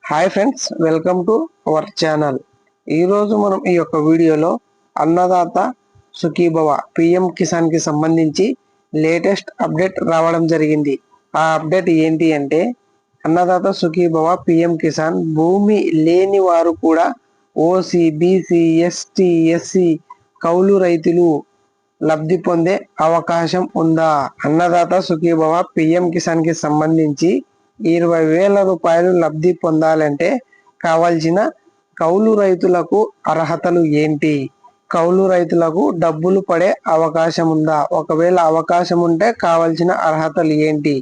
Hi friends, welcome to our channel. ఈరోజు మనం ఈ యొక్క వీడియోలో అన్నదాత సుఖీభవ పిఎం కిసాన్ కి సంబంధించి లేటెస్ట్ అప్డేట్ రావడం జరిగింది. ఆ అప్డేట్ ఏంటి అంటే, అన్నదాత సుఖీభవ పిఎం కిసాన్ భూమి లేని వారు కూడా ఓసీ, బీసీ, ఎస్టీ, ఎస్సీ కౌలు రైతులు లబ్ధి పొందే అవకాశం ఉందా? అన్నదాత సుఖీభవ పిఎం కిసాన్ కి సంబంధించి 20,000 రూపాయలు లబ్ధి పొందాలంటే కావాల్సిన కౌలు రైతులకు అర్హతలు ఏంటి? కౌలు రైతులకు డబ్బులు పడే అవకాశం ఉందా? ఒకవేళ అవకాశం ఉంటే కావాల్సిన అర్హతలు ఏంటి?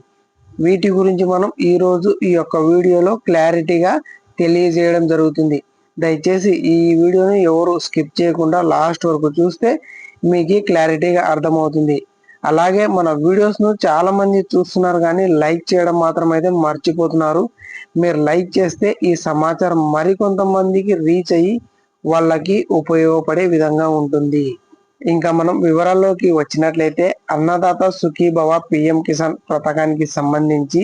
వీటి గురించి మనం ఈరోజు ఈ యొక్క వీడియోలో క్లారిటీగా తెలియజేయడం జరుగుతుంది. దయచేసి ఈ వీడియోని ఎవరు స్కిప్ చేయకుండా లాస్ట్ వరకు చూస్తే మీకు క్లారిటీగా అర్థమవుతుంది. అలాగే మన వీడియోస్ ను చాలా మంది చూస్తున్నారు కానీ లైక్ చేయడం మాత్రం అయితే మర్చిపోతున్నారు. మీరు లైక్ చేస్తే ఈ సమాచారం మరికొంతమందికి రీచ్ అయ్యి వాళ్ళకి ఉపయోగపడే విధంగా ఉంటుంది. ఇంకా మనం వివరాల్లోకి వచ్చినట్లయితే, అన్నదాత సుఖీభవ పిఎం కిసాన్ పథకానికి సంబంధించి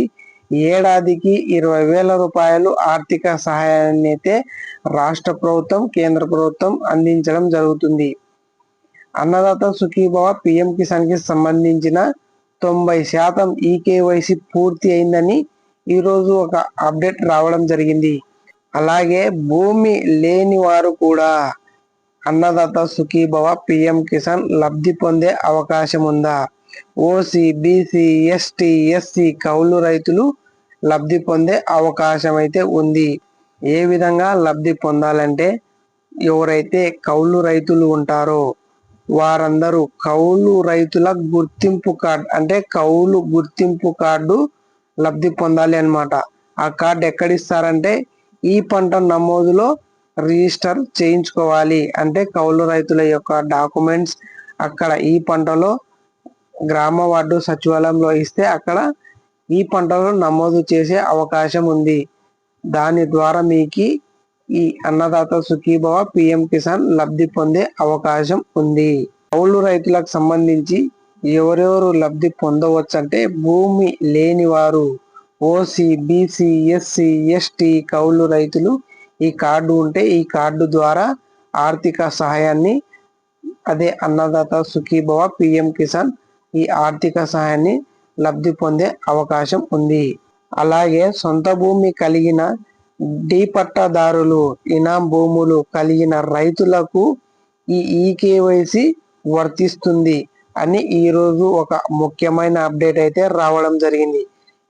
ఏడాదికి 20,000 రూపాయలు ఆర్థిక సహాయాన్ని అయితే రాష్ట్ర ప్రభుత్వం, కేంద్ర ప్రభుత్వం అందించడం జరుగుతుంది. అన్నదాత సుఖీభవ పిఎం కిసాన్ కి సంబంధించిన 90% ఈకేవైసీ పూర్తి అయిందని ఈరోజు ఒక అప్డేట్ రావడం జరిగింది. అలాగే భూమి లేని వారు కూడా అన్నదాత సుఖీభవ పిఎం కిసాన్ లబ్ధి పొందే అవకాశం ఉందా? ఓసీ, బీసీ, ఎస్టీ, ఎస్సీ కౌలు రైతులు లబ్ధి పొందే అవకాశం అయితే ఉంది. ఏ విధంగా లబ్ధి పొందాలంటే, ఎవరైతే కౌలు రైతులు ఉంటారో వారందరూ కౌలు రైతుల గుర్తింపు కార్డు, అంటే కౌలు గుర్తింపు కార్డు లబ్ధి పొందాలి అన్నమాట. ఆ కార్డు ఎక్కడిస్తారంటే, ఈ పంట నమోదులో రిజిస్టర్ చేయించుకోవాలి. అంటే కౌలు రైతుల యొక్క డాక్యుమెంట్స్ అక్కడ ఈ పంటలో గ్రామ వార్డు సచివాలయంలో ఇస్తే అక్కడ ఈ పంటలో నమోదు చేసే అవకాశం ఉంది. దాని ద్వారా మీకు ఈ అన్నదాత సుఖీభవ పిఎం కిసాన్ లబ్ధి పొందే అవకాశం ఉంది. కౌలు రైతులకు సంబంధించి ఎవరెవరు లబ్ధి పొందవచ్చు అంటే, భూమి లేని వారు, ఓసీ, బీసీ, ఎస్సీ, ఎస్టీ కౌలు రైతులు ఈ కార్డు ఉంటే ఈ కార్డు ద్వారా ఆర్థిక సహాయాన్ని, అదే అన్నదాత సుఖీభవ పిఎం కిసాన్ ఈ ఆర్థిక సహాయాన్ని లబ్ధి పొందే అవకాశం ఉంది. అలాగే సొంత భూమి కలిగిన డి పట్టాదారులు, ఇనాం భూములు కలిగిన రైతులకు ఈ ఈకేవైసీ వర్తిస్తుంది అని ఈరోజు ఒక ముఖ్యమైన అప్డేట్ అయితే రావడం జరిగింది.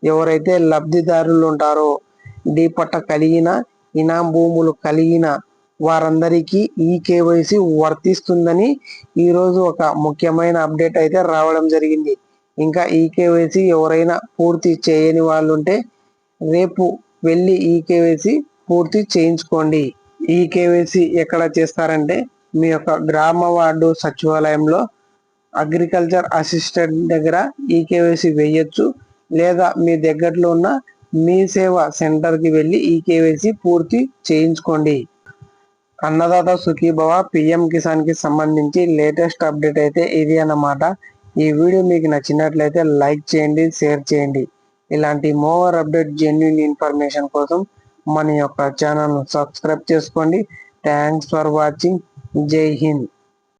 ఎవరైతే లబ్ధిదారులు ఉంటారో, డి పట్ట కలిగిన, ఇనాం భూములు కలిగిన వారందరికీ ఈకేవైసీ వర్తిస్తుందని ఈరోజు ఒక ముఖ్యమైన అప్డేట్ అయితే రావడం జరిగింది. ఇంకా ఈకేవైసీ ఎవరైనా పూర్తి చేయని వాళ్ళు ఉంటే రేపు వెళ్ళి ఈకేవైసీ పూర్తి చేయించుకోండి. ఈకేవైసీ ఎక్కడ చేస్తారంటే, మీ యొక్క గ్రామ వార్డు సచివాలయంలో అగ్రికల్చర్ అసిస్టెంట్ దగ్గర ఈకేవైసీ వేయొచ్చు, లేదా మీ దగ్గరలో ఉన్న మీ సేవా సెంటర్కి వెళ్ళి ఈకేవైసీ పూర్తి చేయించుకోండి. అన్నదాత సుఖీభవ పిఎం కిసాన్ కి సంబంధించి లేటెస్ట్ అప్డేట్ అయితే ఇది అన్నమాట. ఈ వీడియో మీకు నచ్చినట్లయితే లైక్ చేయండి, షేర్ చేయండి. ఇలాంటి మోర్ అప్డేట్, జెన్యూన్ ఇన్ఫర్మేషన్ కోసం మన యొక్క ఛానల్ను సబ్స్క్రైబ్ చేసుకోండి. Thanks for watching. జై హింద్.